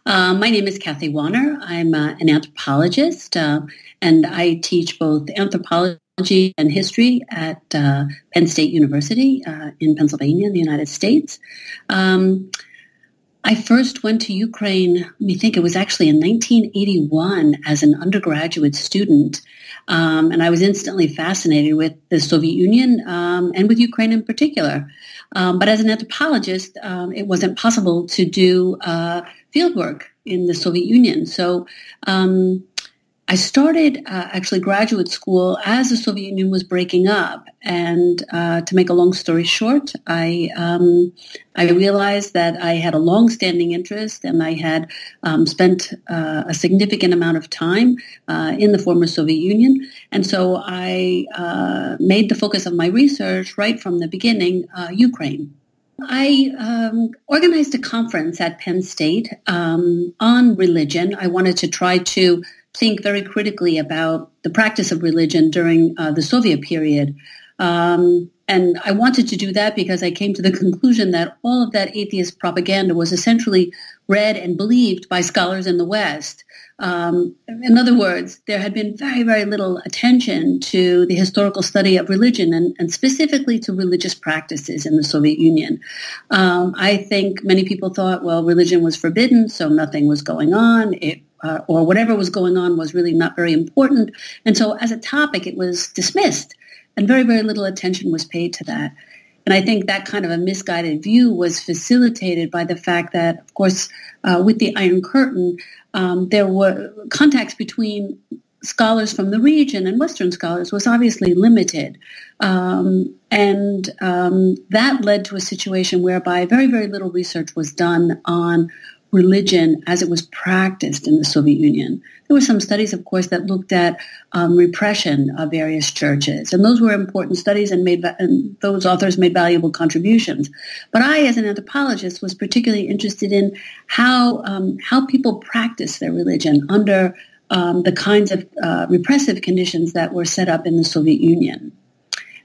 My name is Kathy Wanner. I'm an anthropologist, and I teach both anthropology and history at Penn State University in Pennsylvania in the United States. I first went to Ukraine, let me think, it was actually in 1981 as an undergraduate student, and I was instantly fascinated with the Soviet Union and with Ukraine in particular. But as an anthropologist, it wasn't possible to do fieldwork in the Soviet Union. So I started actually graduate school as the Soviet Union was breaking up. And to make a long story short, I realized that I had a long-standing interest, and I had spent a significant amount of time in the former Soviet Union. And so I made the focus of my research right from the beginning, Ukraine. I organized a conference at Penn State on religion. I wanted to try to think very critically about the practice of religion during the Soviet period. And I wanted to do that because I came to the conclusion that all of that atheist propaganda was essentially read and believed by scholars in the West. In other words, there had been very, very little attention to the historical study of religion and specifically to religious practices in the Soviet Union. I think many people thought, well, religion was forbidden, so nothing was going on. Or whatever was going on was really not very important. And so as a topic, it was dismissed, and very, very little attention was paid to that. And I think that kind of a misguided view was facilitated by the fact that, of course, with the Iron Curtain, there were contacts between scholars from the region and Western scholars was obviously limited. And that led to a situation whereby very, very little research was done on religion as it was practiced in the Soviet Union. There were some studies, of course, that looked at repression of various churches, and those were important studies, and those authors made valuable contributions. But I, as an anthropologist, was particularly interested in how people practice their religion under the kinds of repressive conditions that were set up in the Soviet Union.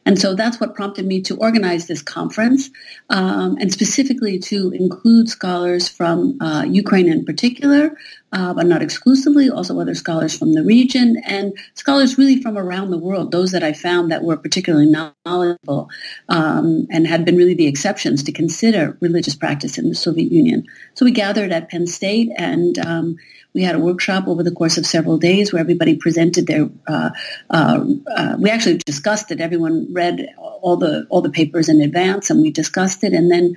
And so that's what prompted me to organize this conference, and specifically to include scholars from Ukraine in particular, but not exclusively, also other scholars from the region, and scholars really from around the world, those that I found that were particularly knowledgeable and had been really the exceptions to consider religious practice in the Soviet Union. So we gathered at Penn State, and we had a workshop over the course of several days where everybody presented their. We actually discussed it. Everyone read all the papers in advance, and we discussed it. And then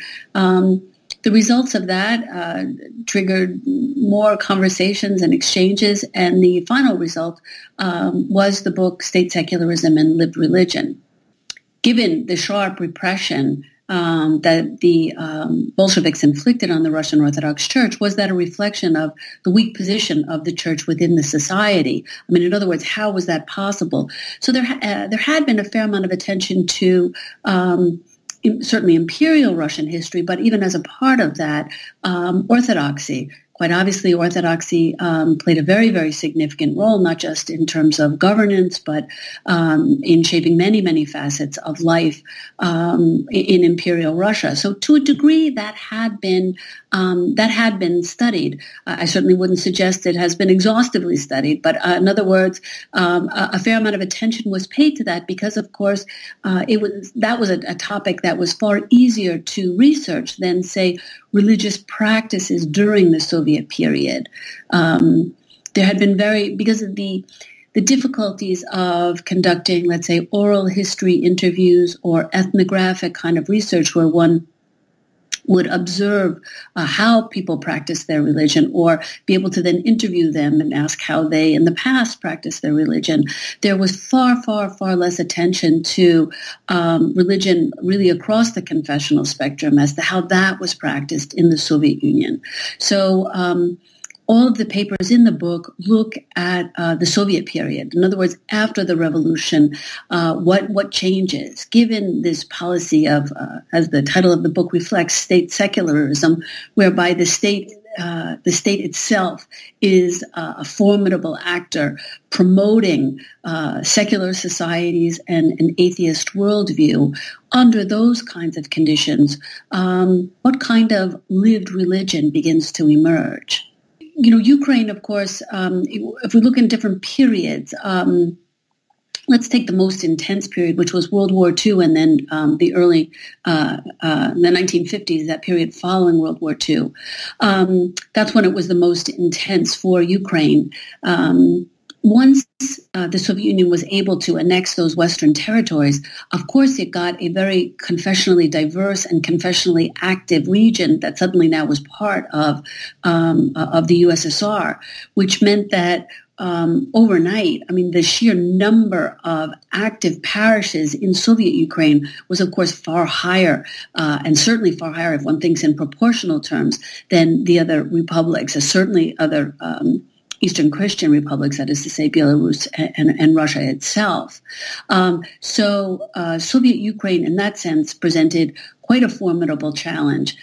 the results of that triggered more conversations and exchanges. And the final result was the book "State Secularism and Lived Religion." Given the sharp repression that the Bolsheviks inflicted on the Russian Orthodox Church, was that a reflection of the weak position of the church within the society? I mean, in other words, how was that possible? So there had been a fair amount of attention to certainly imperial Russian history, but even as a part of that, orthodoxy. Quite obviously, orthodoxy played a very, very significant role, not just in terms of governance, but in shaping many, many facets of life in imperial Russia. So, to a degree, that had been studied. I certainly wouldn't suggest it has been exhaustively studied, but in other words, a fair amount of attention was paid to that because, of course, that was a topic that was far easier to research than, say, religious practices during the Soviet period. There had been because of the difficulties of conducting, let's say, oral history interviews or ethnographic kind of research where one would observe how people practice their religion or be able to then interview them and ask how they in the past practiced their religion. There was far, far, far less attention to religion really across the confessional spectrum as to how that was practiced in the Soviet Union. So all of the papers in the book look at the Soviet period. In other words, after the revolution, what changes, given this policy of, as the title of the book reflects, state secularism, whereby the state itself is a formidable actor promoting secular societies and an atheist worldview. Under those kinds of conditions, what kind of lived religion begins to emerge? Ukraine, of course, if we look in different periods, let's take the most intense period, which was World War II, and then the 1950s, that period following World War II. That's when it was the most intense for Ukraine. Once the Soviet Union was able to annex those Western territories, of course, it got a very confessionally diverse and confessionally active region that suddenly now was part of the USSR, which meant that overnight, the sheer number of active parishes in Soviet Ukraine was, of course, far higher, and certainly far higher if one thinks in proportional terms than the other republics, certainly other Eastern Christian republics, that is to say, Belarus and Russia itself. So Soviet Ukraine, in that sense, presented quite a formidable challenge.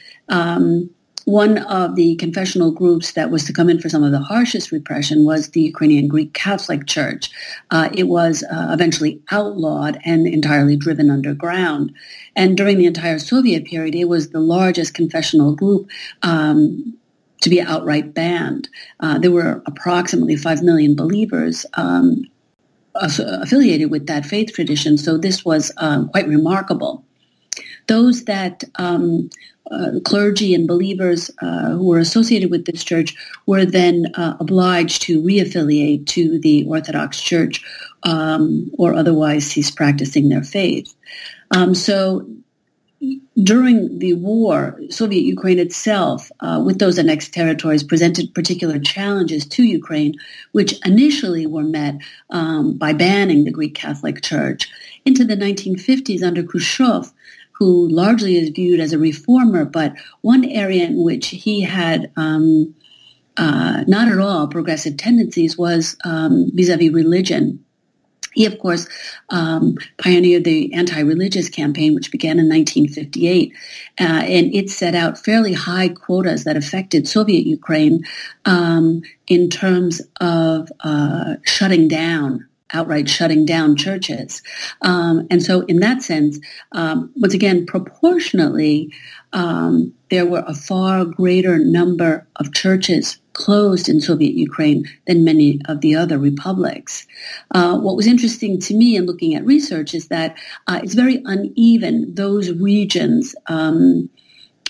One of the confessional groups that was to come in for some of the harshest repression was the Ukrainian Greek Catholic Church. It was eventually outlawed and entirely driven underground. And during the entire Soviet period, it was the largest confessional group to be outright banned. There were approximately 5 million believers affiliated with that faith tradition, so this was quite remarkable. Those that clergy and believers who were associated with this church were then obliged to reaffiliate to the Orthodox Church or otherwise cease practicing their faith. So during the war, Soviet Ukraine itself, with those annexed territories, presented particular challenges to Ukraine, which initially were met by banning the Greek Catholic Church. Into the 1950s, under Khrushchev, who largely is viewed as a reformer, but one area in which he had not at all progressive tendencies was vis-a-vis religion. He, of course, pioneered the anti-religious campaign, which began in 1958, and it set out fairly high quotas that affected Soviet Ukraine in terms of outright shutting down churches. And so in that sense, once again, proportionately, there were a far greater number of churches closed in Soviet Ukraine than many of the other republics. What was interesting to me in looking at research is that it's very uneven, those regions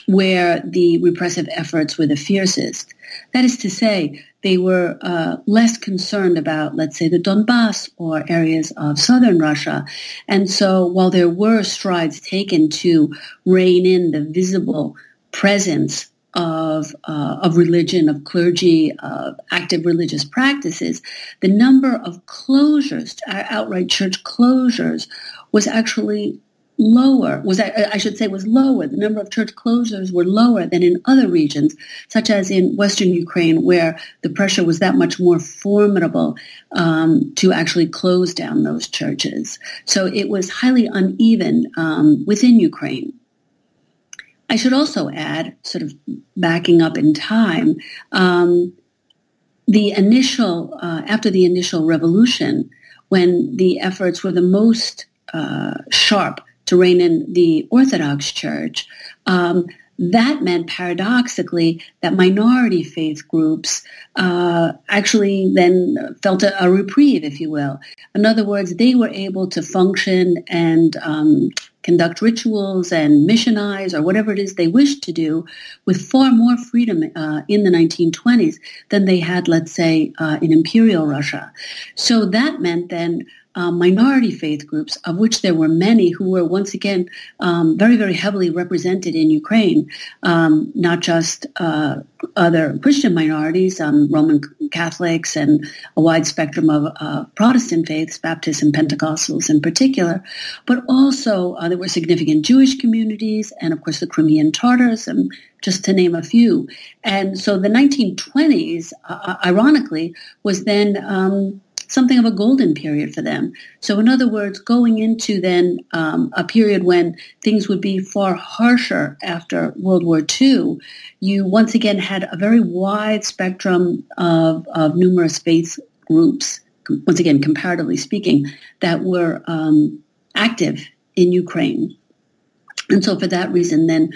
where the repressive efforts were the fiercest. That is to say, they were less concerned about, let's say, the Donbass or areas of southern Russia. And so while there were strides taken to rein in the visible presence of religion, of clergy, of active religious practices, the number of closures, outright church closures, was actually lower. Was lower. The number of church closures were lower than in other regions, such as in Western Ukraine, where the pressure was that much more formidable to actually close down those churches. So it was highly uneven within Ukraine. I should also add, sort of backing up in time, after the initial revolution, when the efforts were the most sharp to rein in the Orthodox Church, that meant paradoxically that minority faith groups actually then felt a reprieve, if you will. In other words, they were able to function and conduct rituals and missionize or whatever it is they wished to do with far more freedom in the 1920s than they had, let's say, in Imperial Russia. So that meant then minority faith groups, of which there were many who were once again very, very heavily represented in Ukraine, not just other Christian minorities, Roman Catholics and a wide spectrum of Protestant faiths, Baptists and Pentecostals in particular, but also there were significant Jewish communities and, of course, the Crimean Tatars, just to name a few. And so the 1920s, ironically, was then something of a golden period for them. So in other words, going into then a period when things would be far harsher after World War II, you once again had a very wide spectrum of numerous faith groups, once again, comparatively speaking, that were active in Ukraine. And so for that reason, then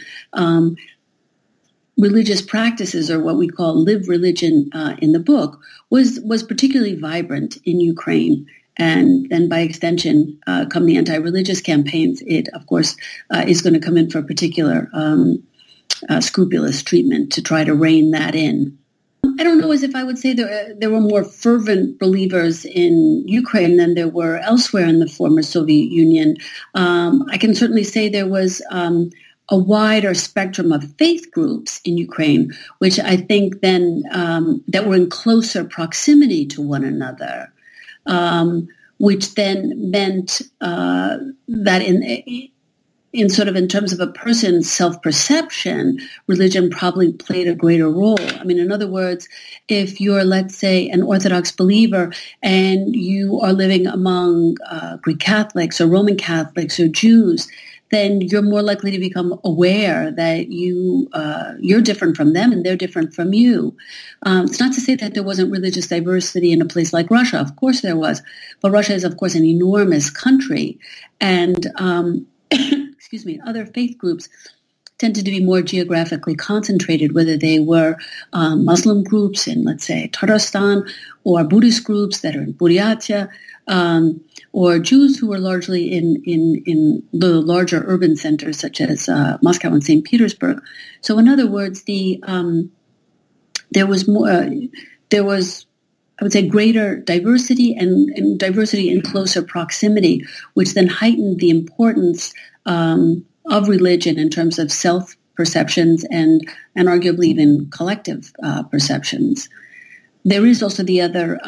religious practices, or what we call live religion in the book, was particularly vibrant in Ukraine. And then by extension, come the anti-religious campaigns, it, of course, is going to come in for particular scrupulous treatment to try to rein that in. I don't know as if I would say there were more fervent believers in Ukraine than there were elsewhere in the former Soviet Union. I can certainly say there was a wider spectrum of faith groups in Ukraine, which I think then that were in closer proximity to one another, which then meant that in sort of in terms of a person's self-perception, religion probably played a greater role. I mean, in other words, if you're, let's say, an Orthodox believer and you are living among Greek Catholics or Roman Catholics or Jews, then you're more likely to become aware that you're different from them and they're different from you. It's not to say that there wasn't religious diversity in a place like Russia. Of course there was. But Russia is, of course, an enormous country. And excuse me, other faith groups tended to be more geographically concentrated, whether they were Muslim groups in, let's say, Tatarstan, or Buddhist groups that are in Buryatia, or Jews who were largely in the larger urban centers such as Moscow and St. Petersburg. So in other words, there was, I would say, greater diversity and diversity in closer proximity, which then heightened the importance of religion in terms of self-perceptions and arguably even collective perceptions. There is also the other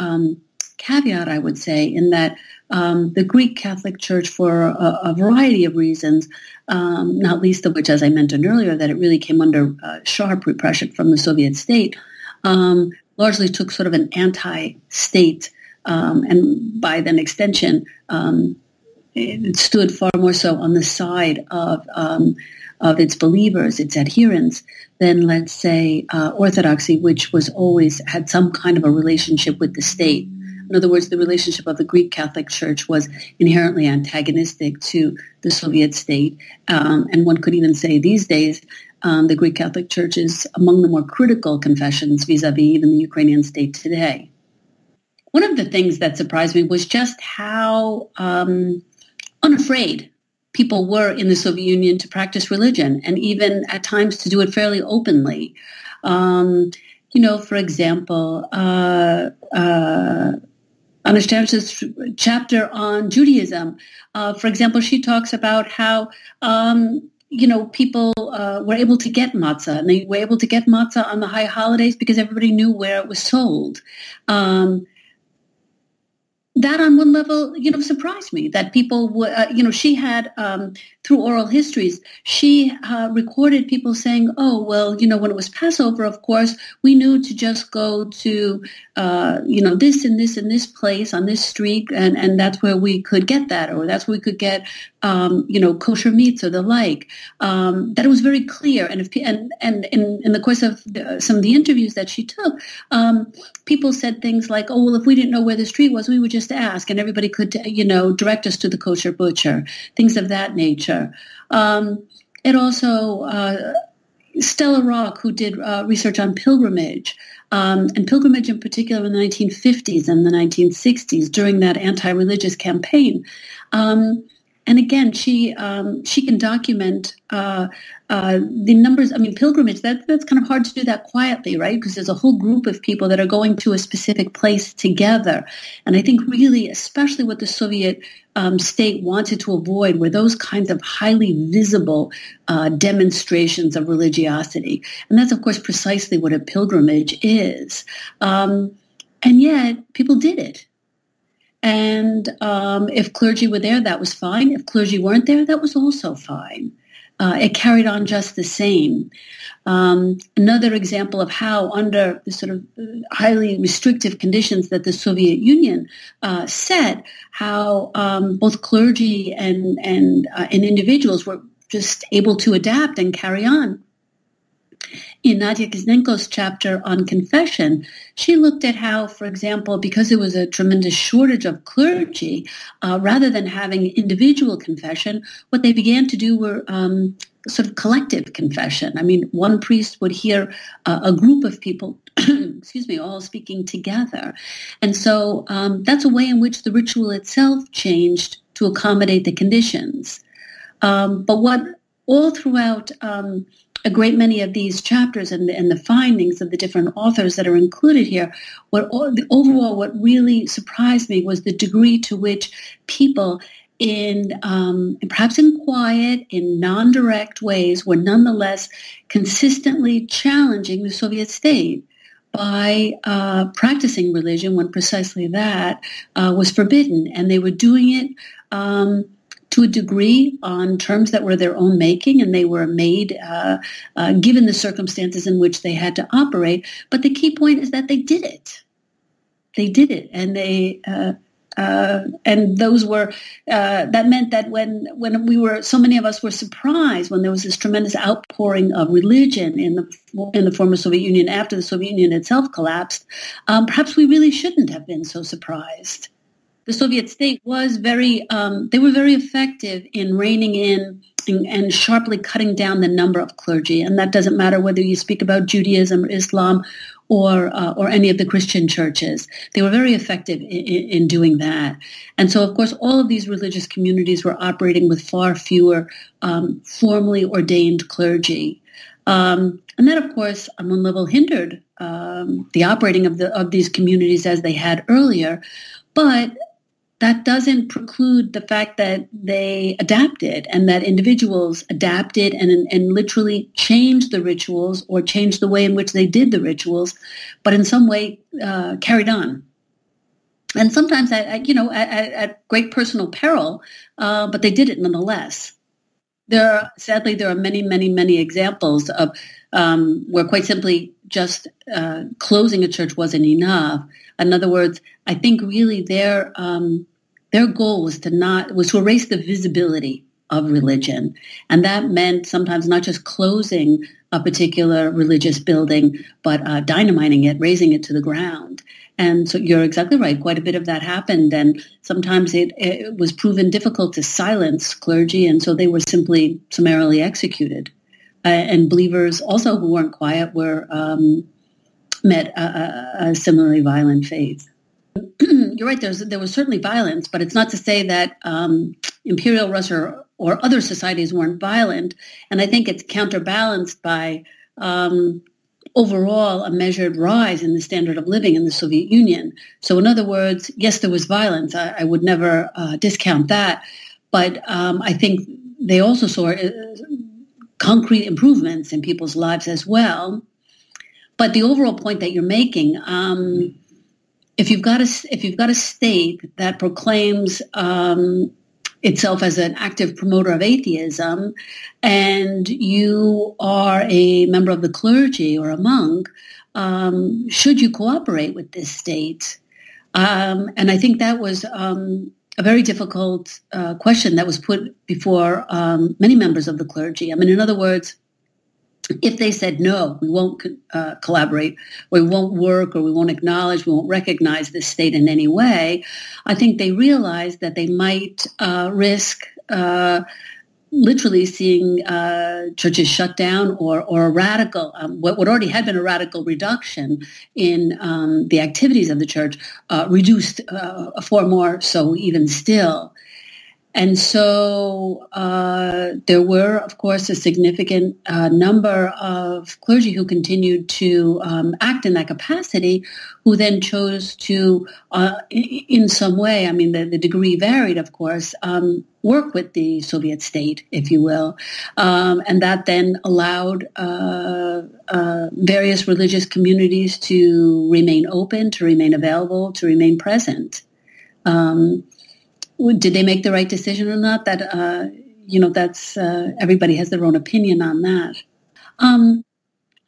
caveat, I would say, in that the Greek Catholic Church, for a variety of reasons, not least of which, as I mentioned earlier, that it really came under sharp repression from the Soviet state, largely took sort of an anti-state, and by then extension, it stood far more so on the side of its believers, its adherents, than, let's say, Orthodoxy, which was always had some kind of a relationship with the state. In other words, the relationship of the Greek Catholic Church was inherently antagonistic to the Soviet state. And one could even say these days, the Greek Catholic Church is among the more critical confessions vis-a-vis even the Ukrainian state today. One of the things that surprised me was just how unafraid people were in the Soviet Union to practice religion, and even at times to do it fairly openly. For example, Untitled Chapter on Judaism, for example, she talks about how people were able to get matzah, and they were able to get matzah on the high holidays because everybody knew where it was sold. That on one level, surprised me that people would, she had, through oral histories, she recorded people saying, oh, well, when it was Passover, of course, we knew to just go to, this and this and this place on this street, and that's where we could get that, or that's where we could get, kosher meats or the like. That it was very clear. And in the course of some of the interviews that she took, people said things like, oh, well, if we didn't know where the street was, we would just ask, and everybody could, direct us to the kosher butcher, things of that nature. It also, Stella Rock, who did research on pilgrimage, and pilgrimage in particular in the 1950s and the 1960s during that anti-religious campaign. And again, she can document the numbers. I mean, pilgrimage, that's kind of hard to do that quietly, right? Because there's a whole group of people that are going to a specific place together. And I think really, especially what the Soviet state wanted to avoid were those kinds of highly visible demonstrations of religiosity. And that's, of course, precisely what a pilgrimage is. And yet, people did it. And if clergy were there, that was fine. If clergy weren't there, that was also fine. It carried on just the same. Another example of how under the sort of highly restrictive conditions that the Soviet Union set, how both clergy and individuals were just able to adapt and carry on. In Nadia Kuznenko's chapter on confession, she looked at how, for example, because there was a tremendous shortage of clergy, rather than having individual confession, what they began to do were sort of collective confession. I mean, one priest would hear a group of people, all speaking together. And so that's a way in which the ritual itself changed to accommodate the conditions. But what all throughout a great many of these chapters and the findings of the different authors that are included here, what really surprised me was the degree to which people perhaps in quiet, in non-direct ways, were nonetheless consistently challenging the Soviet state by practicing religion when precisely that was forbidden. And they were doing it to a degree on terms that were their own making, and they were made given the circumstances in which they had to operate. But the key point is that they did it. They did it, and and those were that meant that when so many of us were surprised when there was this tremendous outpouring of religion in the former Soviet Union after the Soviet Union itself collapsed. Perhaps we really shouldn't have been so surprised. The Soviet state was they were very effective in reining in and sharply cutting down the number of clergy, and that doesn't matter whether you speak about Judaism or Islam or any of the Christian churches. They were very effective in doing that. And so, of course, all of these religious communities were operating with far fewer formally ordained clergy. And that, of course, on one level hindered the operating of these communities as they had earlier. But that doesn't preclude the fact that they adapted and that individuals adapted and literally changed the rituals or changed the way in which they did the rituals, but in some way carried on. And sometimes at great personal peril, but they did it nonetheless. Sadly, there are many, many, many examples of where quite simply just closing a church wasn't enough. In other words, I think really their goal was to erase the visibility of religion, and that meant sometimes not just closing a particular religious building, but dynamiting it, razing it to the ground. And so you're exactly right. Quite a bit of that happened, and sometimes it was proven difficult to silence clergy, and so they were simply summarily executed. And believers also who weren't quiet were met a similarly violent fate. You're right, there was certainly violence, but it's not to say that Imperial Russia or other societies weren't violent. And I think it's counterbalanced by overall a measured rise in the standard of living in the Soviet Union. So in other words, yes, there was violence. I would never discount that. But I think they also saw concrete improvements in people's lives as well. But the overall point that you're making, if you've got a state that proclaims itself as an active promoter of atheism, and you are a member of the clergy or a monk, should you cooperate with this state? And I think that was a very difficult question that was put before many members of the clergy. I mean, in other words, if they said, no, we won't collaborate, or we won't work, or we won't acknowledge, we won't recognize this state in any way, I think they realized that they might risk literally seeing churches shut down or a radical, what already had been a radical reduction in the activities of the church, reduced far more so even still. And so there were, of course, a significant number of clergy who continued to act in that capacity, who then chose to, in some way, I mean, the degree varied, of course, work with the Soviet state, if you will. And that then allowed various religious communities to remain open, to remain available, to remain present. Did they make the right decision or not? That that's everybody has their own opinion on that.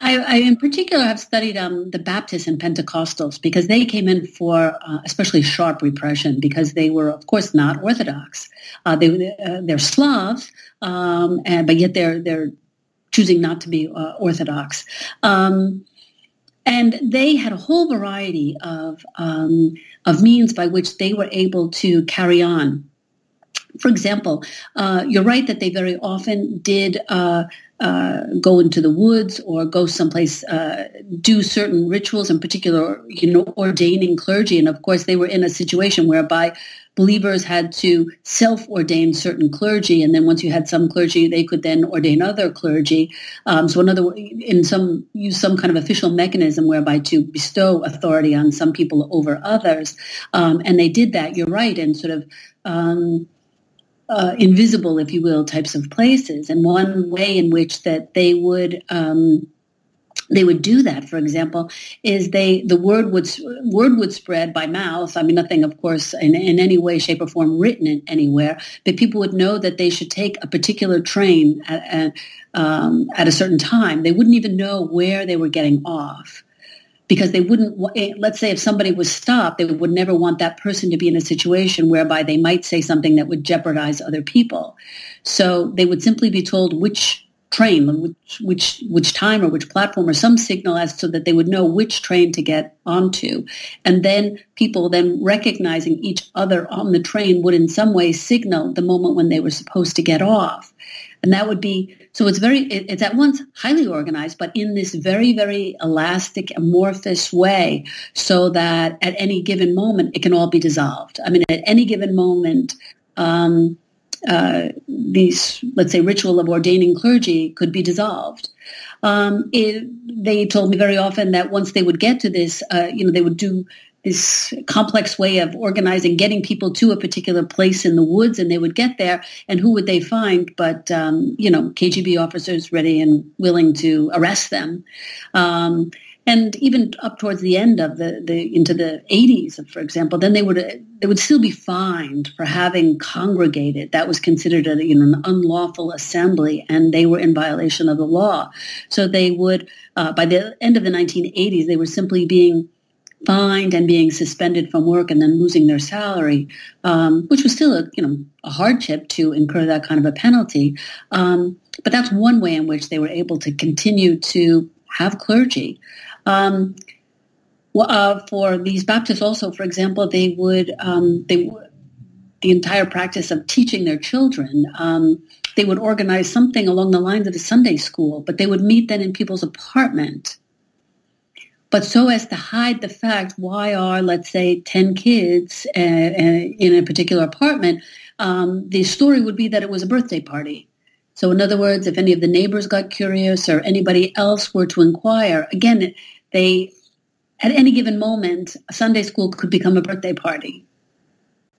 I in particular have studied the Baptists and Pentecostals because they came in for especially sharp repression because they were, of course, not Orthodox. They're Slavs, but yet they're choosing not to be Orthodox. And they had a whole variety of means by which they were able to carry on For example, you're right that they very often did go into the woods or go someplace, do certain rituals, in particular, ordaining clergy. And of course, they were in a situation whereby believers had to self-ordain certain clergy, and then once you had some clergy, they could then ordain other clergy. So use some kind of official mechanism whereby to bestow authority on some people over others. And they did that, you're right, in sort of invisible, if you will, types of places. And one way in which that they would do that, for example, is the word would spread by mouth. I mean, nothing, of course, in any way, shape, or form written anywhere, but people would know that they should take a particular train at a certain time. They wouldn't even know where they were getting off, because they wouldn't, let's say if somebody was stopped, they would never want that person to be in a situation whereby they might say something that would jeopardize other people. So they would simply be told which train, which time or which platform or some signal as so that they would know which train to get onto. And then people then recognizing each other on the train would in some way signal the moment when they were supposed to get off. And that would be, so it's at once highly organized, but in this very, very elastic, amorphous way, so that at any given moment, it can all be dissolved. I mean, at any given moment, these, let's say, ritual of ordaining clergy could be dissolved. They told me very often that once they would get to this, they would do this complex way of organizing, getting people to a particular place in the woods, and they would get there, and who would they find but, KGB officers ready and willing to arrest them. And even up towards the end of into the 80s, for example, then they would still be fined for having congregated. That was considered an unlawful assembly, and they were in violation of the law. So they would, by the end of the 1980s, they were simply being fined and being suspended from work and then losing their salary, which was still a hardship to incur that kind of a penalty. But that's one way in which they were able to continue to have clergy. For these Baptists also, for example, the entire practice of teaching their children, they would organize something along the lines of a Sunday school, but they would meet then in people's apartment. But so as to hide the fact, why are, let's say, 10 kids in a particular apartment, the story would be that it was a birthday party. So in other words, if any of the neighbors got curious or anybody else were to inquire, again, at any given moment, a Sunday school could become a birthday party.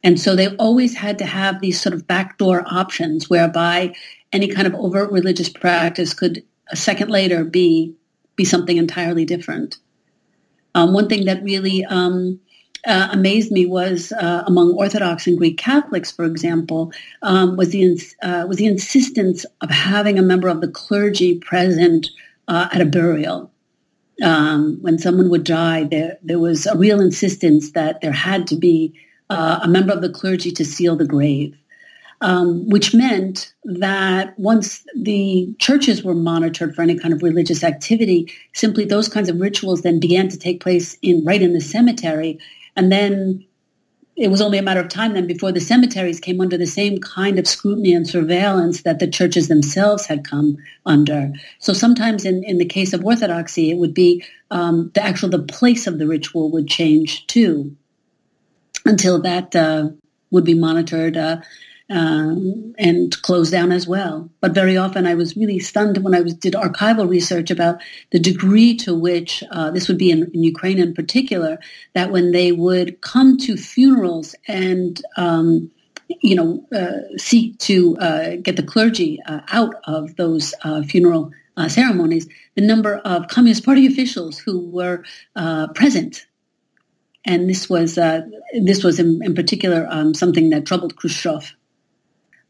And so they always had to have these sort of backdoor options whereby any kind of overt religious practice could a second later be something entirely different. One thing that really amazed me was among Orthodox and Greek Catholics, for example, was the insistence of having a member of the clergy present at a burial. When someone would die, there was a real insistence that there had to be a member of the clergy to seal the grave, which meant that once the churches were monitored for any kind of religious activity, simply those kinds of rituals then began to take place right in the cemetery. And then it was only a matter of time then before the cemeteries came under the same kind of scrutiny and surveillance that the churches themselves had come under. So sometimes in the case of Orthodoxy, it would be the place of the ritual would change too, until that would be monitored and closed down as well. But very often I was really stunned when I did archival research about the degree to which, this would be in Ukraine in particular, that when they would come to funerals and, seek to get the clergy out of those funeral ceremonies, the number of Communist Party officials who were present. And this was in particular something that troubled Khrushchev.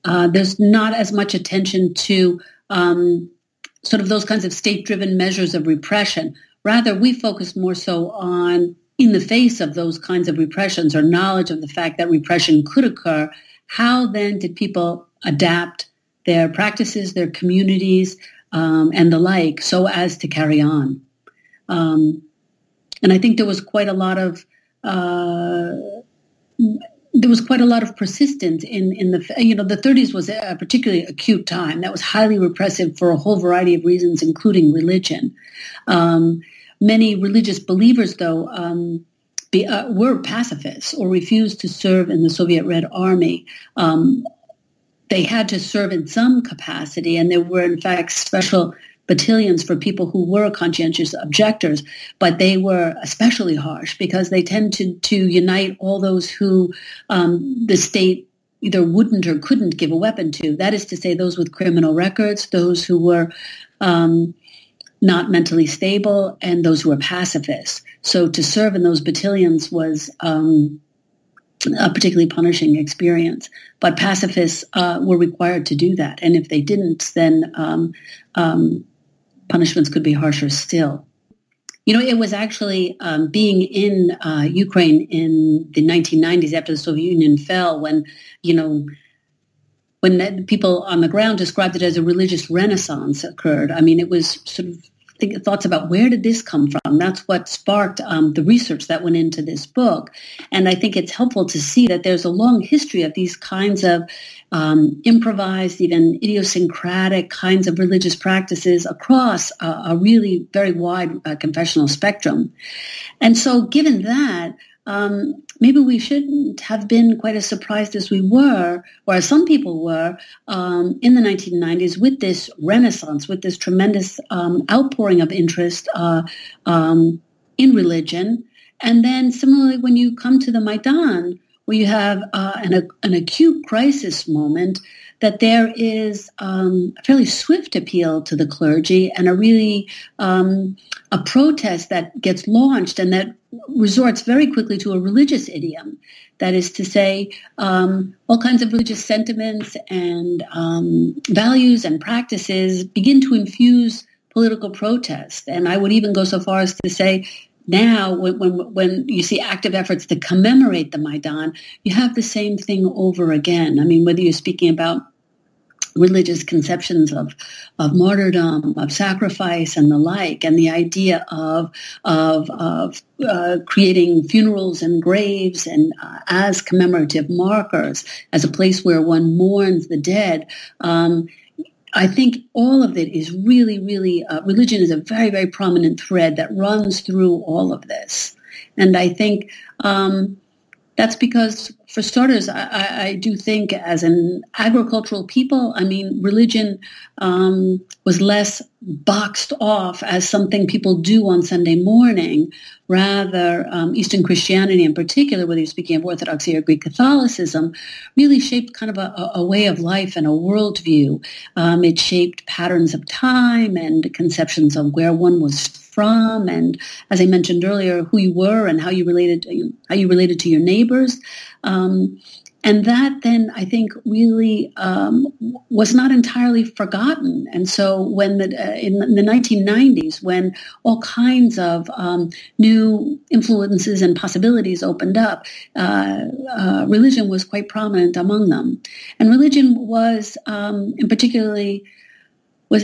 There's not as much attention to sort of those kinds of state-driven measures of repression. Rather, we focus more so on, in the face of those kinds of repressions or knowledge of the fact that repression could occur, how then did people adapt their practices, their communities, and the like, so as to carry on. And I think there was quite a lot of there was quite a lot of persistence in the, the 30s was a particularly acute time that was highly repressive for a whole variety of reasons, including religion. Many religious believers, though, were pacifists or refused to serve in the Soviet Red Army. They had to serve in some capacity, and there were, in fact, special battalions for people who were conscientious objectors, but they were especially harsh because they tended to unite all those who the state either wouldn't or couldn't give a weapon to. That is to say, those with criminal records, those who were not mentally stable, and those who were pacifists. So to serve in those battalions was a particularly punishing experience. But pacifists were required to do that. And if they didn't, then punishments could be harsher still. It was actually being in Ukraine in the 1990s after the Soviet Union fell when people on the ground described it as a religious renaissance occurred. I mean, it was sort of thoughts about where did this come from? That's what sparked the research that went into this book. And I think it's helpful to see that there's a long history of these kinds of improvised, even idiosyncratic kinds of religious practices across a really very wide confessional spectrum. And so given that, maybe we shouldn't have been quite as surprised as we were, or as some people were, in the 1990s with this renaissance, with this tremendous outpouring of interest in religion. And then similarly, when you come to the Maidan, where you have an acute crisis moment, that there is a fairly swift appeal to the clergy and a really a protest that gets launched and that resorts very quickly to a religious idiom. That is to say, all kinds of religious sentiments and values and practices begin to infuse political protest. And I would even go so far as to say, now, when you see active efforts to commemorate the Maidan, you have the same thing over again. I mean, whether you're speaking about religious conceptions of martyrdom, of sacrifice, and the like, and the idea of creating funerals and graves and as commemorative markers, as a place where one mourns the dead. I think all of it is really, really, religion is a very, very prominent thread that runs through all of this. And I think that's because, for starters, I do think as an agricultural people, I mean, religion was less boxed off as something people do on Sunday morning. Rather, Eastern Christianity in particular, whether you're speaking of Orthodoxy or Greek Catholicism, really shaped kind of a way of life and a worldview. It shaped patterns of time and conceptions of where one was from, and as I mentioned earlier, who you were and how you related to your neighbors. And that then, I think, really was not entirely forgotten. And so when in the 1990s, when all kinds of new influences and possibilities opened up, religion was quite prominent among them. And religion was, in particularly,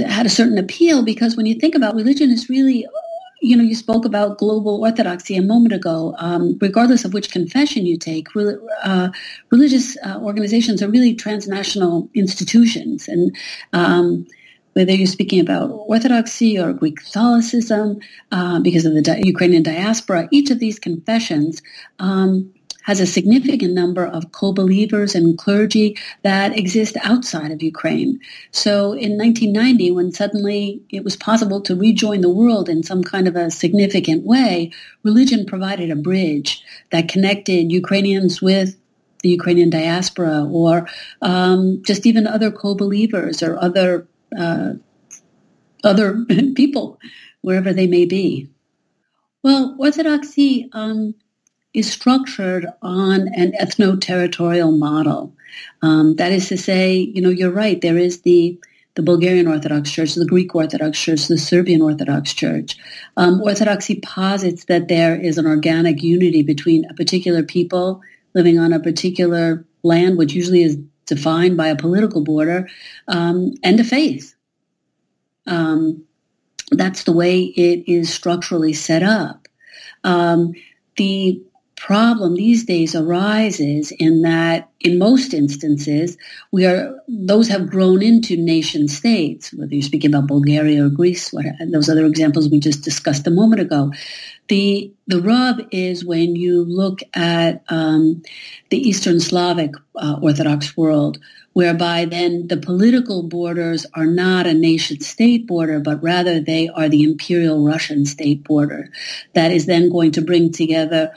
had a certain appeal because when you think about religion, is really, you spoke about global orthodoxy a moment ago. Regardless of which confession you take, religious organizations are really transnational institutions. And whether you're speaking about Orthodoxy or Greek Catholicism, because of the Ukrainian diaspora, each of these confessions has a significant number of co-believers and clergy that exist outside of Ukraine. So in 1990, when suddenly it was possible to rejoin the world in some kind of a significant way, religion provided a bridge that connected Ukrainians with the Ukrainian diaspora, or just even other co-believers or other people, wherever they may be. Well, Orthodoxy is structured on an ethno-territorial model. That is to say, you're right, there is the Bulgarian Orthodox Church, the Greek Orthodox Church, the Serbian Orthodox Church. Orthodoxy posits that there is an organic unity between a particular people living on a particular land, which usually is defined by a political border, and a faith. That's the way it is structurally set up. The problem these days arises in that, in most instances, those have grown into nation states. Whether you're speaking about Bulgaria or Greece, those other examples we just discussed a moment ago. The rub is when you look at the Eastern Slavic Orthodox world, whereby then the political borders are not a nation-state border, but rather they are the imperial Russian state border that is then going to bring together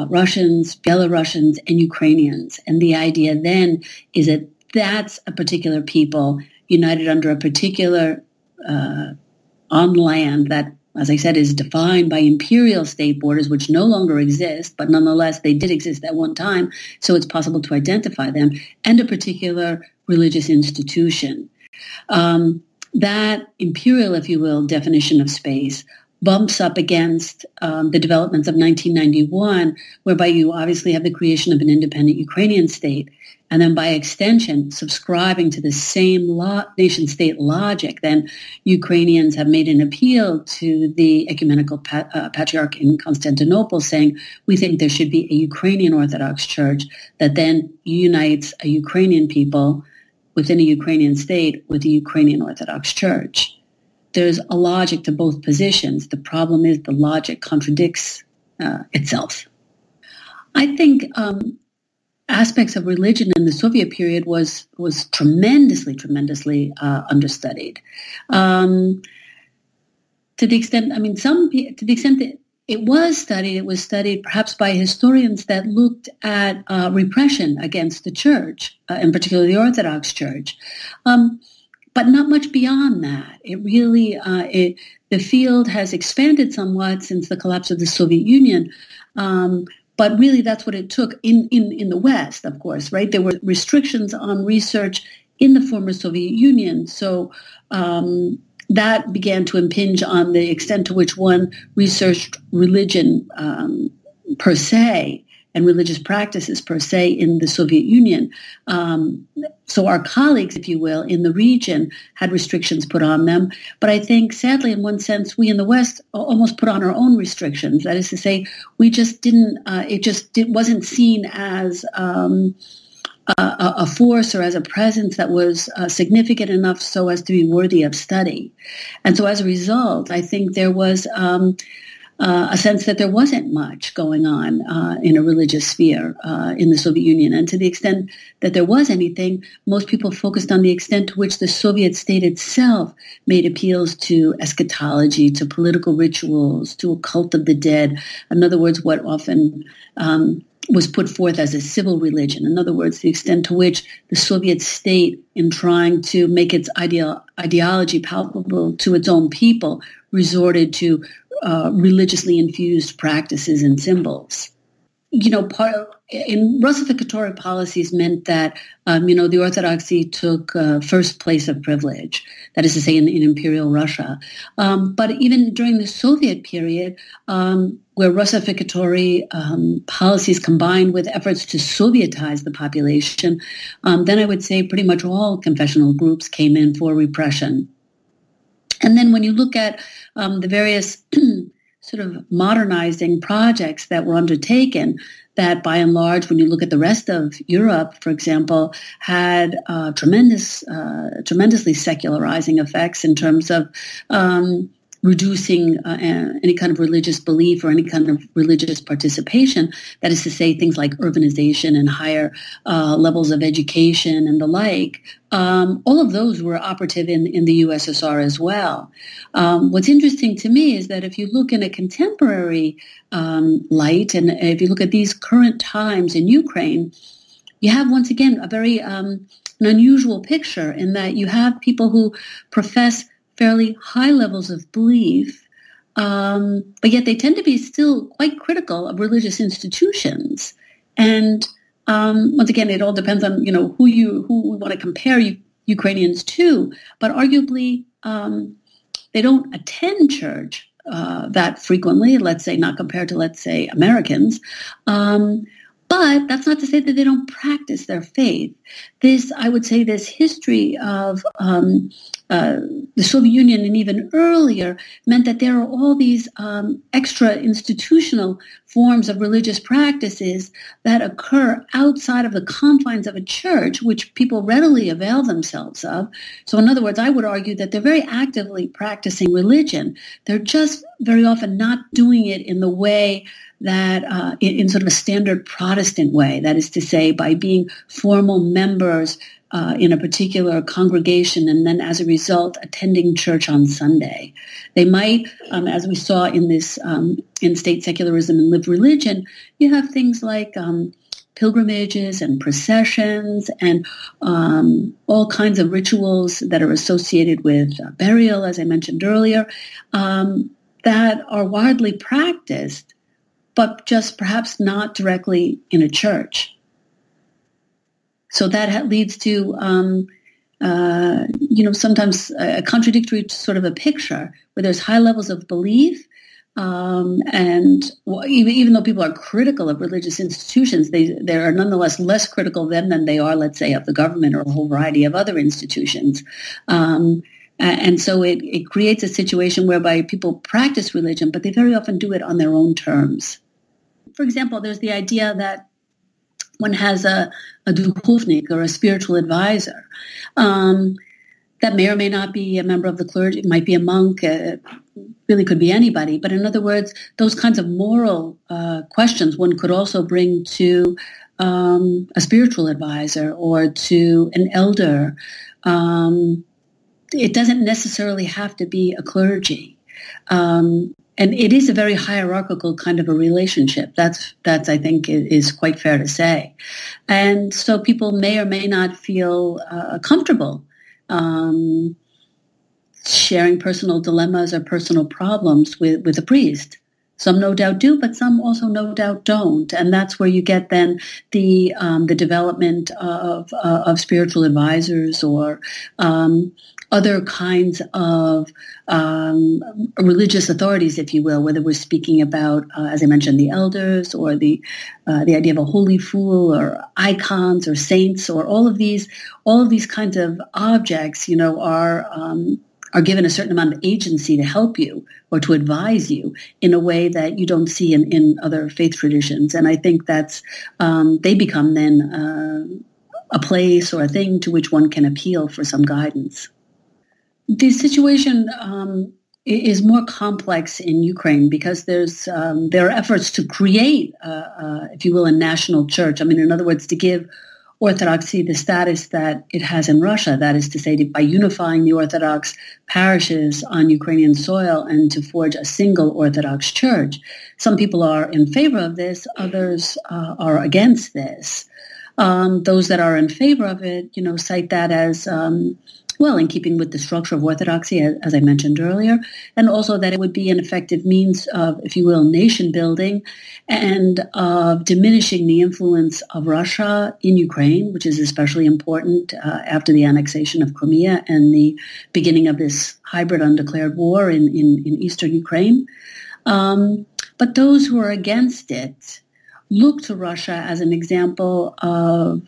Russians, Belarusians, and Ukrainians. And the idea then is that that's a particular people united under a particular on land that, as I said, is defined by imperial state borders, which no longer exist, but nonetheless they did exist at one time, so it's possible to identify them, and a particular religious institution. That imperial, if you will, definition of space bumps up against the developments of 1991, whereby you obviously have the creation of an independent Ukrainian state, and then by extension, subscribing to the same nation-state logic, then Ukrainians have made an appeal to the ecumenical patriarch in Constantinople saying, we think there should be a Ukrainian Orthodox Church that then unites a Ukrainian people within a Ukrainian state with the Ukrainian Orthodox Church. There's a logic to both positions. The problem is the logic contradicts itself. I think aspects of religion in the Soviet period was tremendously understudied. To the extent that it was studied perhaps by historians that looked at repression against the church, in particular the Orthodox Church. But not much beyond that. It really, the field has expanded somewhat since the collapse of the Soviet Union. But really, that's what it took in the West, of course, right? There were restrictions on research in the former Soviet Union. So that began to impinge on the extent to which one researched religion per se and religious practices per se in the Soviet Union. So our colleagues, if you will, in the region had restrictions put on them. But I think, sadly, in one sense, we in the West almost put on our own restrictions. That is to say, we just didn't, it wasn't seen as a force or as a presence that was significant enough so as to be worthy of study. And so as a result, I think there was a sense that there wasn't much going on in a religious sphere in the Soviet Union. And to the extent that there was anything, most people focused on the extent to which the Soviet state itself made appeals to eschatology, to political rituals, to a cult of the dead. In other words, what often was put forth as a civil religion. In other words, the extent to which the Soviet state, in trying to make its ideology palpable to its own people, resorted to religiously infused practices and symbols. In Russificatory policies meant that, the Orthodoxy took first place of privilege, that is to say, in Imperial Russia. But even during the Soviet period, where Russificatory policies combined with efforts to Sovietize the population, then I would say pretty much all confessional groups came in for repression. And then when you look at the various sort of modernizing projects that were undertaken, that by and large, when you look at the rest of Europe, for example, had tremendously secularizing effects in terms of reducing any kind of religious belief or any kind of religious participation. That is to say, things like urbanization and higher levels of education and the like. All of those were operative in the USSR as well. What's interesting to me is that if you look in a contemporary light, and if you look at these current times in Ukraine, you have once again a very an unusual picture in that you have people who profess fairly high levels of belief, but yet they tend to be still quite critical of religious institutions. And once again, it all depends on who we want to compare Ukrainians to. But arguably, they don't attend church that frequently. Let's say not compared to, let's say, Americans. But that's not to say that they don't practice their faith. I would say this history of the Soviet Union and even earlier meant that there are all these extra institutional forms of religious practices that occur outside of the confines of a church, which people readily avail themselves of. So in other words, I would argue that they're very actively practicing religion. They're just very often not doing it in the way that in sort of a standard Protestant way, that is to say, by being formal members in a particular congregation and then as a result attending church on Sunday. They might, as we saw in this in State Secularism and Lived Religion, you have things like pilgrimages and processions and all kinds of rituals that are associated with burial, as I mentioned earlier, that are widely practiced, but just perhaps not directly in a church. So that leads to, sometimes a contradictory sort of a picture where there's high levels of belief, and even though people are critical of religious institutions, they are nonetheless less critical of them than they are, let's say, of the government or a whole variety of other institutions. And so it creates a situation whereby people practice religion, but they very often do it on their own terms. For example, there's the idea that one has a duchovnik or a spiritual advisor that may or may not be a member of the clergy. It might be a monk. Really could be anybody. But in other words, those kinds of moral questions one could also bring to a spiritual advisor or to an elder. It doesn't necessarily have to be a clergy. And it is a very hierarchical kind of a relationship. That's I think is quite fair to say. And so people may or may not feel comfortable sharing personal dilemmas or personal problems with a priest. Some no doubt do, but some also no doubt don't. And that's where you get then the development of spiritual advisors or other kinds of religious authorities, if you will, whether we're speaking about, as I mentioned, the elders or the idea of a holy fool or icons or saints or all of these kinds of objects, are given a certain amount of agency to help you or to advise you in a way that you don't see in other faith traditions. And I think that's they become then a place or a thing to which one can appeal for some guidance. The situation is more complex in Ukraine because there are efforts to create, if you will, a national church. I mean, in other words, to give Orthodoxy the status that it has in Russia, that is to say, by unifying the Orthodox parishes on Ukrainian soil and to forge a single Orthodox Church. Some people are in favor of this, others are against this. Those that are in favor of it, cite that as in keeping with the structure of Orthodoxy, as I mentioned earlier, and also that it would be an effective means of, if you will, nation building and of diminishing the influence of Russia in Ukraine, which is especially important after the annexation of Crimea and the beginning of this hybrid undeclared war in eastern Ukraine. But those who are against it look to Russia as an example of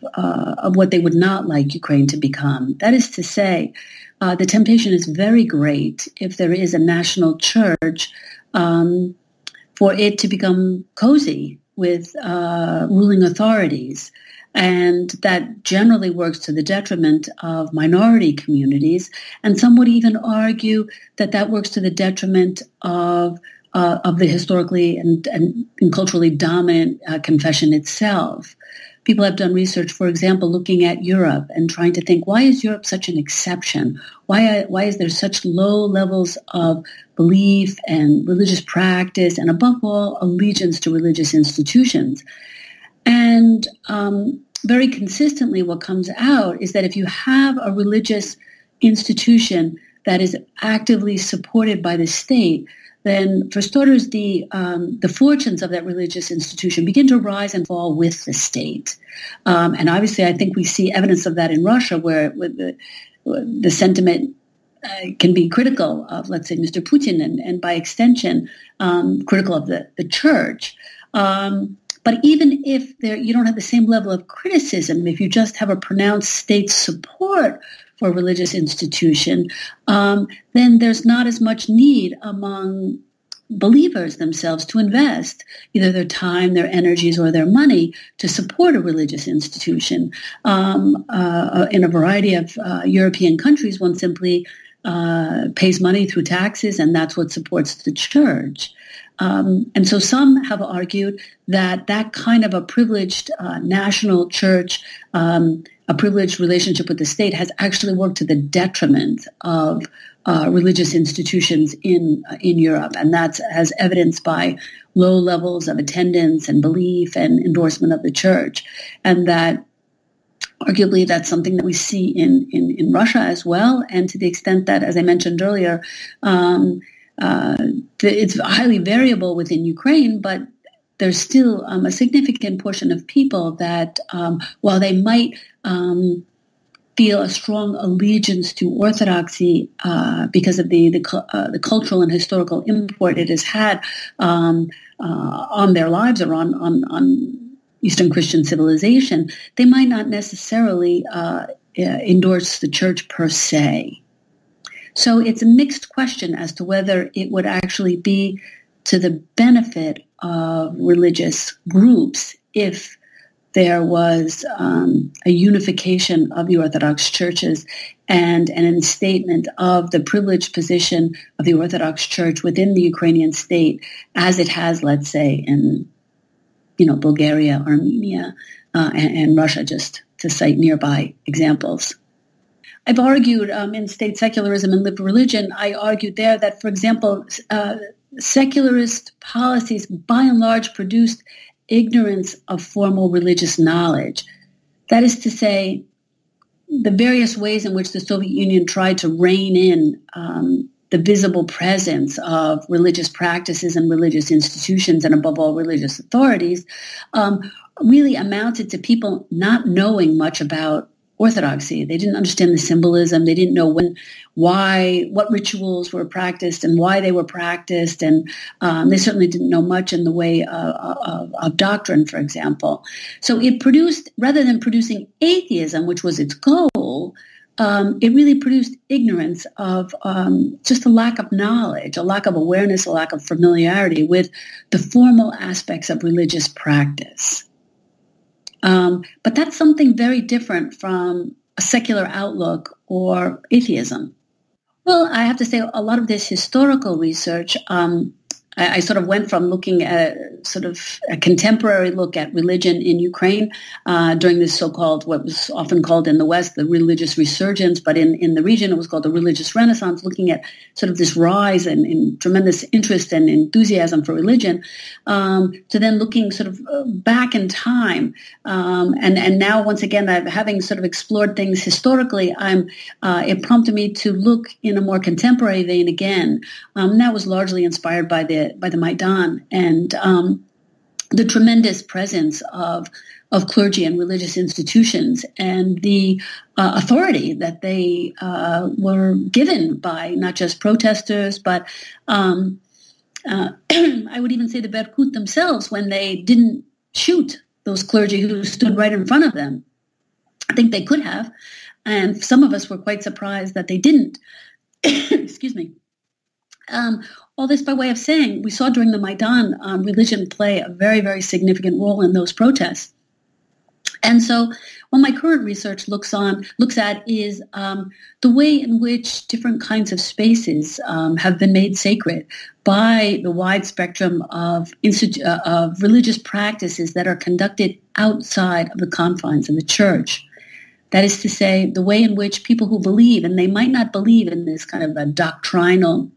what they would not like Ukraine to become. That is to say, the temptation is very great if there is a national church for it to become cozy with ruling authorities. And that generally works to the detriment of minority communities. And some would even argue that works to the detriment of the historically and culturally dominant confession itself. People have done research, for example, looking at Europe and trying to think, why is Europe such an exception? Why is there such low levels of belief and religious practice and, above all, allegiance to religious institutions? And very consistently what comes out is that if you have a religious institution that is actively supported by the state, then, for starters, the fortunes of that religious institution begin to rise and fall with the state. And obviously, I think we see evidence of that in Russia, where the sentiment can be critical of, let's say, Mr. Putin, and by extension, critical of the church. But even if you don't have the same level of criticism, if you just have a pronounced state support for a religious institution, then there's not as much need among believers themselves to invest either their time, their energies, or their money to support a religious institution. In a variety of European countries, one simply pays money through taxes, and that's what supports the church. And so some have argued that that kind of a privileged national church, a privileged relationship with the state, has actually worked to the detriment of religious institutions in Europe, and that's as evidenced by low levels of attendance and belief and endorsement of the church, and that arguably that's something that we see in Russia as well, and to the extent that, as I mentioned earlier, it's highly variable within Ukraine, but there's still a significant portion of people that, while they might feel a strong allegiance to Orthodoxy because of the cultural and historical import it has had on their lives or on Eastern Christian civilization, they might not necessarily endorse the church per se. So it's a mixed question as to whether it would actually be to the benefit of religious groups if there was a unification of the Orthodox churches and an instatement of the privileged position of the Orthodox Church within the Ukrainian state, as it has, let's say, in Bulgaria, Armenia, and Russia, just to cite nearby examples. I've argued in State Secularism and Lived Religion, I argued there that, for example, secularist policies by and large produced ignorance of formal religious knowledge. That is to say, the various ways in which the Soviet Union tried to rein in the visible presence of religious practices and religious institutions, and above all, religious authorities, really amounted to people not knowing much about Orthodoxy. They didn't understand the symbolism. They didn't know what rituals were practiced and why they were practiced, and they certainly didn't know much in the way of doctrine, for example. So it produced, rather than producing atheism, which was its goal, it really produced ignorance of just a lack of knowledge, a lack of awareness, a lack of familiarity with the formal aspects of religious practice. But that's something very different from a secular outlook or atheism. Well, I have to say a lot of this historical research, I sort of went from looking at sort of a contemporary look at religion in Ukraine during this so-called, what was often called in the West, the religious resurgence, but in the region it was called the religious renaissance, looking at sort of this rise in tremendous interest and enthusiasm for religion, to then looking sort of back in time. And now, once again, having sort of explored things historically, it prompted me to look in a more contemporary vein again. That was largely inspired by the Maidan and the tremendous presence of clergy and religious institutions and the authority that they were given by not just protesters, but I would even say the Berkut themselves when they didn't shoot those clergy who stood right in front of them. I think they could have, and some of us were quite surprised that they didn't. Excuse me. All this by way of saying, we saw during the Maidan religion play a very, very significant role in those protests. And so what my current research looks at is the way in which different kinds of spaces have been made sacred by the wide spectrum of religious practices that are conducted outside of the confines of the church. That is to say, the way in which people who believe, and they might not believe in this kind of a doctrinal,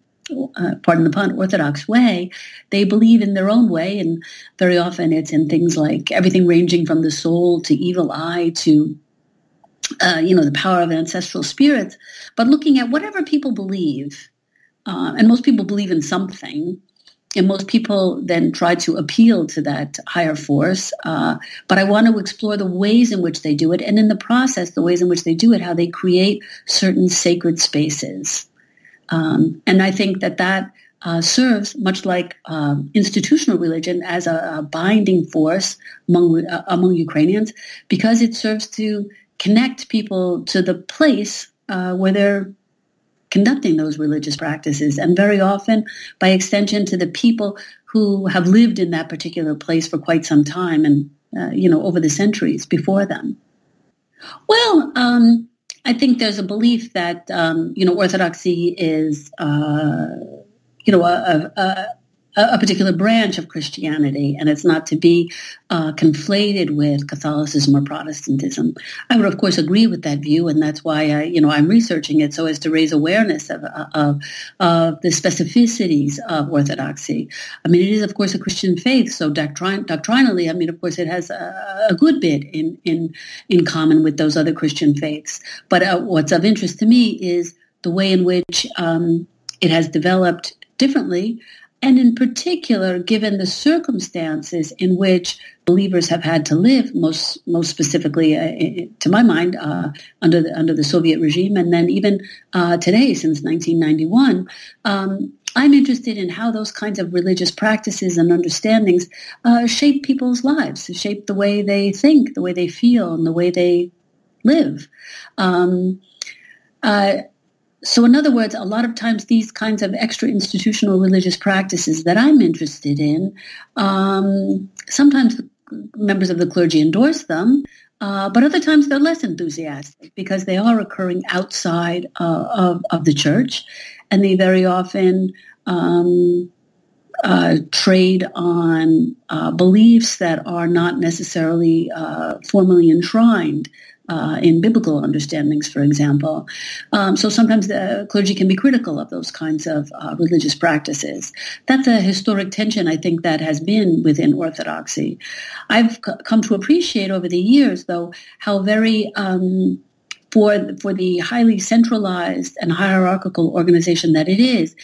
pardon the pun, orthodox way, they believe in their own way, and very often it's in things like everything ranging from the soul to evil eye to, the power of ancestral spirits. But looking at whatever people believe, and most people believe in something, and most people then try to appeal to that higher force. But I want to explore the ways in which they do it, and in the process, the ways in which they do it, how they create certain sacred spaces. And I think that serves, much like institutional religion, as a binding force among Ukrainians, because it serves to connect people to the place where they're conducting those religious practices, and very often, by extension, to the people who have lived in that particular place for quite some time and, over the centuries before them. Well, I think there's a belief that, Orthodoxy is, a particular branch of Christianity, and it's not to be conflated with Catholicism or Protestantism. I would, of course, agree with that view, and that's why I'm researching it, so as to raise awareness of the specificities of Orthodoxy. I mean, it is, of course, a Christian faith, so doctrinally, I mean, of course, it has a good bit in common with those other Christian faiths. But what's of interest to me is the way in which it has developed differently, and in particular, given the circumstances in which believers have had to live, most specifically, to my mind, under the Soviet regime, and then even today, since 1991, I'm interested in how those kinds of religious practices and understandings shape people's lives, shape the way they think, the way they feel, and the way they live. So in other words, a lot of times these kinds of extra-institutional religious practices that I'm interested in, sometimes members of the clergy endorse them, but other times they're less enthusiastic because they are occurring outside of the church, and they very often trade on beliefs that are not necessarily formally enshrined in biblical understandings, for example. So sometimes the clergy can be critical of those kinds of religious practices. That's a historic tension, I think, that has been within Orthodoxy. I've come to appreciate over the years, though, how very, for the highly centralized and hierarchical organization that it is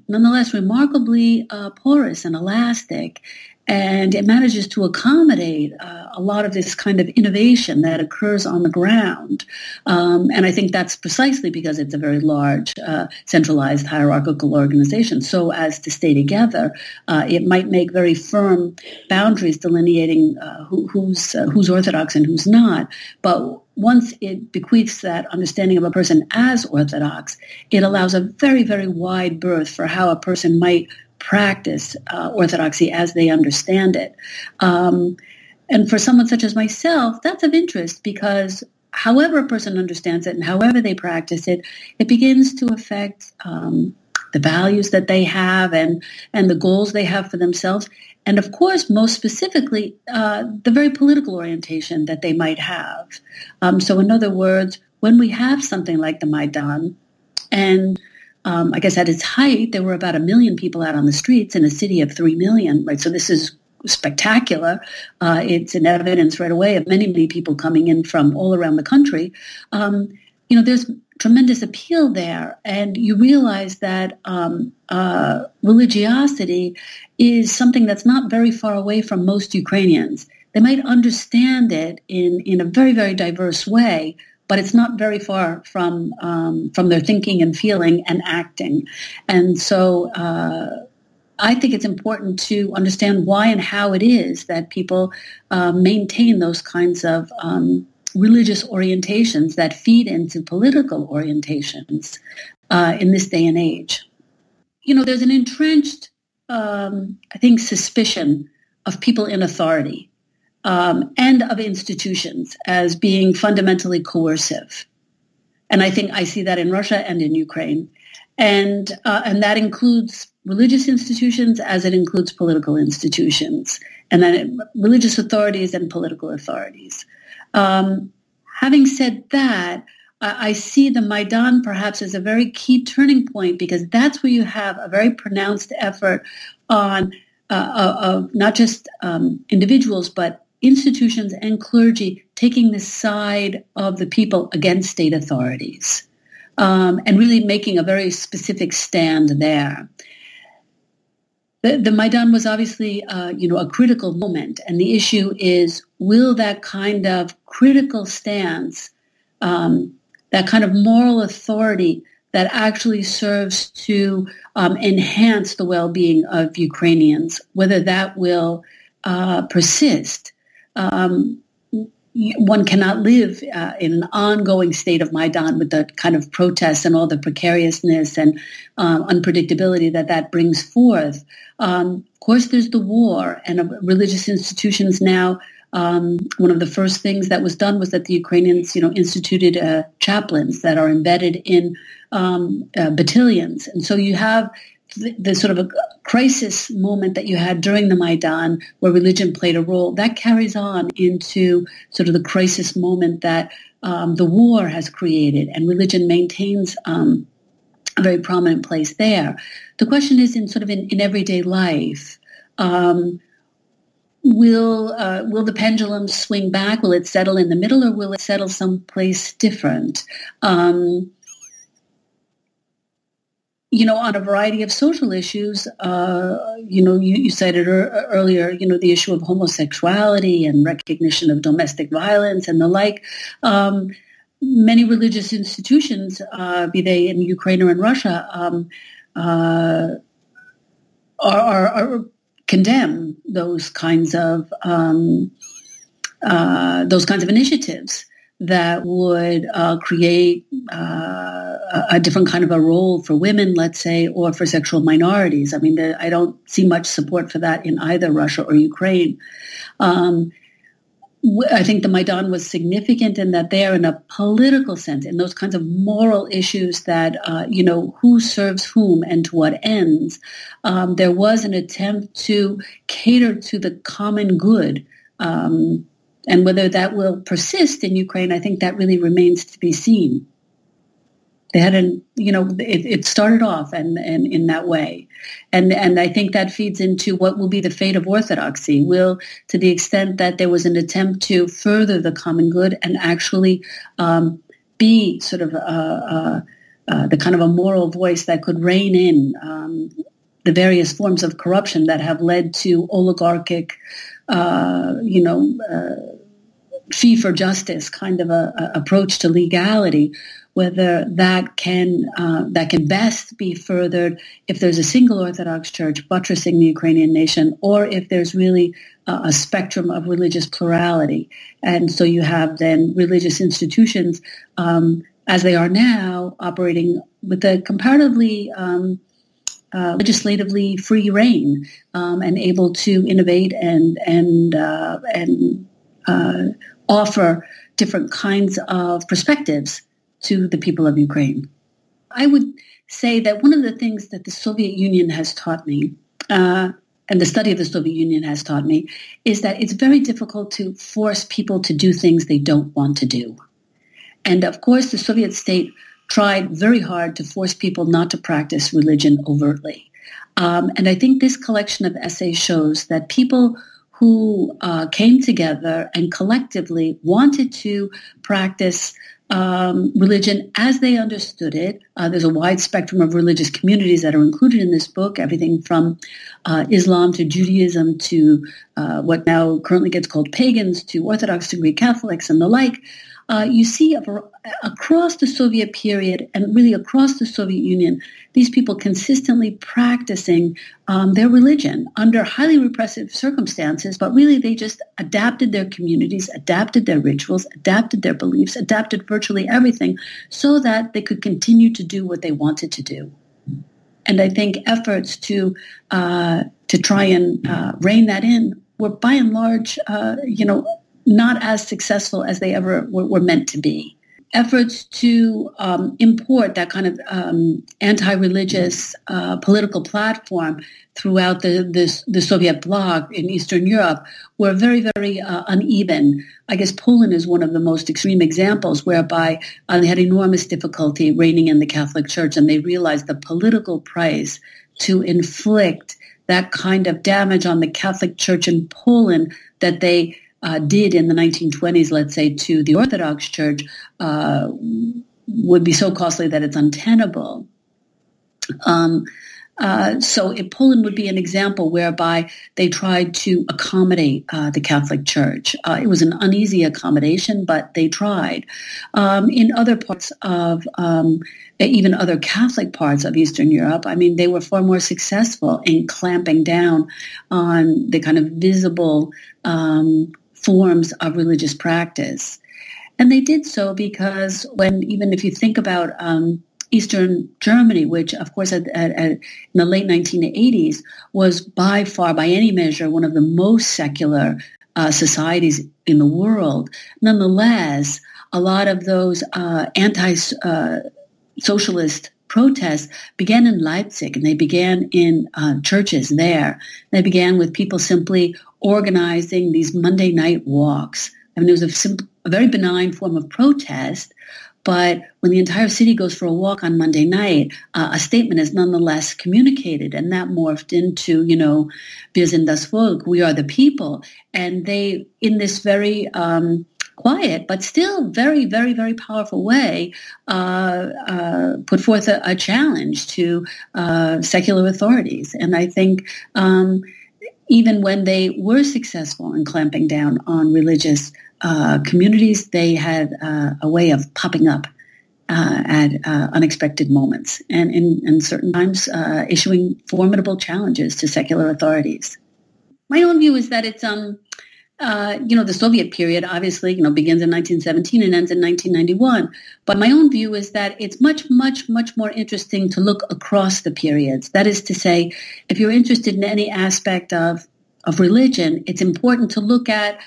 nonetheless remarkably porous and elastic. And it manages to accommodate a lot of this kind of innovation that occurs on the ground. And I think that's precisely because it's a very large, centralized, hierarchical organization. So as to stay together, it might make very firm boundaries delineating who's Orthodox and who's not. But once it bequeaths that understanding of a person as Orthodox, it allows a very, very wide berth for how a person might practice Orthodoxy as they understand it. And for someone such as myself, that's of interest because however a person understands it and however they practice it, it begins to affect the values that they have and the goals they have for themselves. And of course, most specifically, the very political orientation that they might have. So in other words, when we have something like the Maidan, and I guess at its height, there were about 1 million people out on the streets in a city of 3 million, right? So this is spectacular. It's an evidence right away of many, many people coming in from all around the country. There's tremendous appeal there. And you realize that religiosity is something that's not very far away from most Ukrainians. They might understand it in a very, very diverse way, but it's not very far from their thinking and feeling and acting. And so I think it's important to understand why and how it is that people maintain those kinds of religious orientations that feed into political orientations in this day and age. There's an entrenched, I think, suspicion of people in authority. And of institutions as being fundamentally coercive. And I think I see that in Russia and in Ukraine. And that includes religious institutions as it includes political institutions, and then religious authorities and political authorities. Having said that, I see the Maidan perhaps as a very key turning point because that's where you have a very pronounced effort on of not just individuals, but institutions and clergy taking the side of the people against state authorities, and really making a very specific stand there. The Maidan was obviously, a critical moment, and the issue is, will that kind of critical stance, that kind of moral authority, that actually serves to enhance the well-being of Ukrainians. Whether that will persist, one cannot live in an ongoing state of Maidan with the kind of protests and all the precariousness and unpredictability that brings forth. Of course, there's the war, and religious institutions now. One of the first things that was done was that the Ukrainians, instituted chaplains that are embedded in battalions, and so you have the sort of a crisis moment that you had during the Maidan where religion played a role. That carries on into sort of the crisis moment that the war has created, and religion maintains a very prominent place there. The question is in everyday life, will the pendulum swing back? Will it settle in the middle, or will it settle someplace different? On a variety of social issues, you cited earlier, the issue of homosexuality and recognition of domestic violence and the like. Many religious institutions, be they in Ukraine or in Russia, are condemn those kinds of initiatives that would create a different kind of a role for women, let's say, or for sexual minorities. I mean, I don't see much support for that in either Russia or Ukraine. I think the Maidan was significant in that they are, in a political sense, in those kinds of moral issues that, who serves whom and to what ends. There was an attempt to cater to the common good. And whether that will persist in Ukraine, I think that really remains to be seen. They had it started off and in that way. And I think that feeds into what will be the fate of Orthodoxy. Will, to the extent that there was an attempt to further the common good and actually be sort of the kind of a moral voice that could rein in the various forms of corruption that have led to oligarchic, fee for justice kind of a approach to legality, whether that can best be furthered if there's a single Orthodox Church buttressing the Ukrainian nation, or if there's really a spectrum of religious plurality. And so you have then religious institutions, as they are now, operating with a comparatively legislatively free reign, and able to innovate and offer different kinds of perspectives to the people of Ukraine. I would say that one of the things that the Soviet Union has taught me, and the study of the Soviet Union has taught me, is that it's very difficult to force people to do things they don't want to do. And of course, the Soviet state tried very hard to force people not to practice religion overtly. And I think this collection of essays shows that people who came together and collectively wanted to practice religion as they understood it. There's a wide spectrum of religious communities that are included in this book, everything from Islam to Judaism to what now currently gets called pagans to Orthodox to Greek Catholics and the like. You see across the Soviet period and really across the Soviet Union, these people consistently practicing their religion under highly repressive circumstances, but really they just adapted their communities, adapted their rituals, adapted their beliefs, adapted virtually everything so that they could continue to do what they wanted to do. And I think efforts to try and rein that in were by and large, not as successful as they ever were meant to be. Efforts to import that kind of anti-religious political platform throughout the Soviet bloc in Eastern Europe were very, very uneven. I guess Poland is one of the most extreme examples whereby they had enormous difficulty reining in the Catholic Church, and they realized the political price to inflict that kind of damage on the Catholic Church in Poland that they did in the 1920s, let's say, to the Orthodox Church would be so costly that it's untenable. Poland would be an example whereby they tried to accommodate the Catholic Church. It was an uneasy accommodation, but they tried. In other parts of, even other Catholic parts of Eastern Europe, I mean, they were far more successful in clamping down on the kind of visible forms of religious practice. And they did so because even if you think about Eastern Germany, which, of course, in the late 1980s was by far, by any measure, one of the most secular societies in the world. Nonetheless, a lot of those anti-socialist protests began in Leipzig, and they began in churches there. They began with people simply organizing these Monday night walks. I mean, it was a very benign form of protest. But when the entire city goes for a walk on Monday night, a statement is nonetheless communicated, and that morphed into, wir sind das Volk, we are the people. And they, in this very quiet, but still very, very, very powerful way, put forth a challenge to secular authorities. And I think even when they were successful in clamping down on religious communities, they had a way of popping up at unexpected moments and certain times issuing formidable challenges to secular authorities. My own view is that it's, the Soviet period obviously, begins in 1917 and ends in 1991. But my own view is that it's much, much, much more interesting to look across the periods. That is to say, if you're interested in any aspect of religion, it's important to look at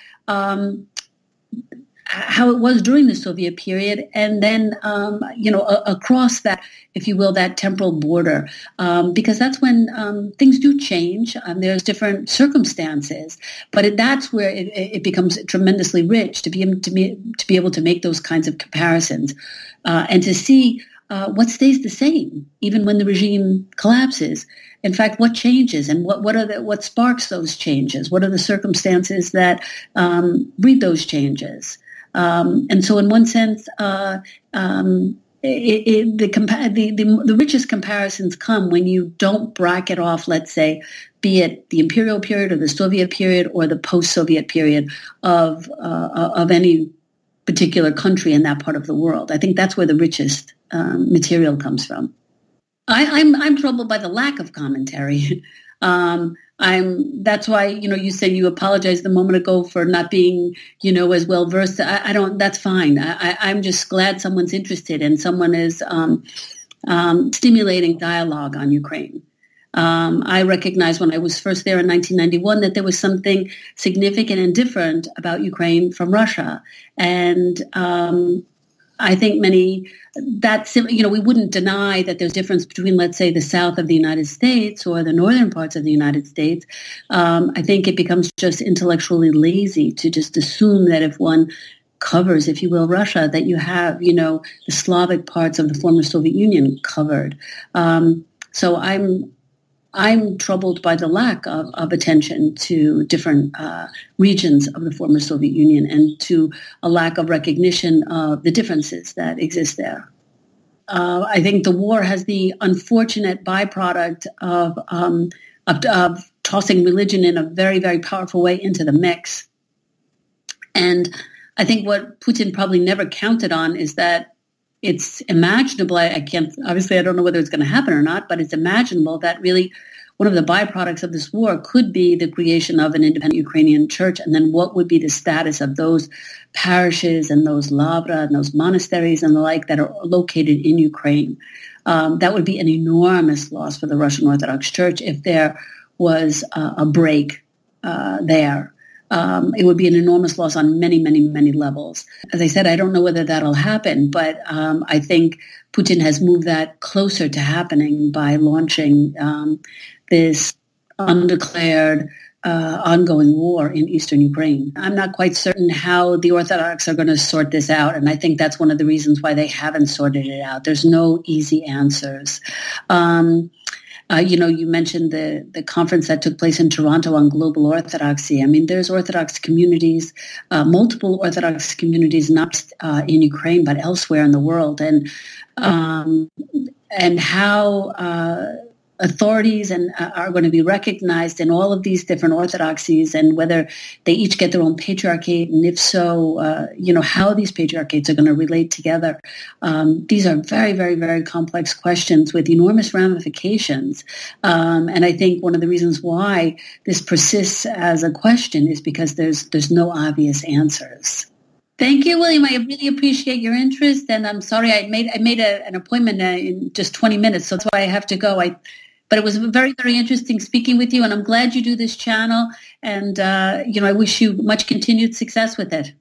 how it was during the Soviet period, and then, across that, if you will, that temporal border, because that's when things do change. There's different circumstances, but that's where it becomes tremendously rich to be able to make those kinds of comparisons and to see what stays the same even when the regime collapses. In fact, what changes and what sparks those changes? What are the circumstances that breed those changes? And so, in one sense, the richest comparisons come when you don't bracket off, let's say, be it the imperial period or the Soviet period or the post-Soviet period of any particular country in that part of the world. I think that's where the richest material comes from. I'm troubled by the lack of commentary. That's why, you said you apologized a moment ago for not being, as well versed. I don't, that's fine. I'm just glad someone's interested and someone is stimulating dialogue on Ukraine. I recognized when I was first there in 1991 that there was something significant and different about Ukraine from Russia. And I think we wouldn't deny that there's difference between, let's say, the south of the United States or the northern parts of the United States. I think it becomes just intellectually lazy to just assume that if one covers, if you will, Russia, that you have, the Slavic parts of the former Soviet Union covered. So I'm troubled by the lack of attention to different regions of the former Soviet Union and to a lack of recognition of the differences that exist there. I think the war has the unfortunate byproduct of tossing religion in a very, very powerful way into the mix. And I think what Putin probably never counted on is that it's imaginable. I don't know whether it's going to happen or not, but it's imaginable that really one of the byproducts of this war could be the creation of an independent Ukrainian church. And then what would be the status of those parishes and those lavra and those monasteries and the like that are located in Ukraine? That would be an enormous loss for the Russian Orthodox Church if there was a break there. It would be an enormous loss on many, many, many levels. As I said, I don't know whether that'll happen, but I think Putin has moved that closer to happening by launching this undeclared ongoing war in eastern Ukraine. I'm not quite certain how the Orthodox are going to sort this out, and I think that's one of the reasons why they haven't sorted it out. There's no easy answers. You mentioned the conference that took place in Toronto on global orthodoxy. I mean, there's Orthodox communities, multiple Orthodox communities, not just in Ukraine, but elsewhere in the world. And how authorities and are going to be recognized in all of these different orthodoxies, and whether they each get their own patriarchate, and if so, how these patriarchates are going to relate together. These are very, very, very complex questions with enormous ramifications. And I think one of the reasons why this persists as a question is because there's no obvious answers. Thank you, William. I really appreciate your interest, and I'm sorry I made an appointment in just 20 minutes, so that's why I have to go. But it was very, very interesting speaking with you, and I'm glad you do this channel, and I wish you much continued success with it.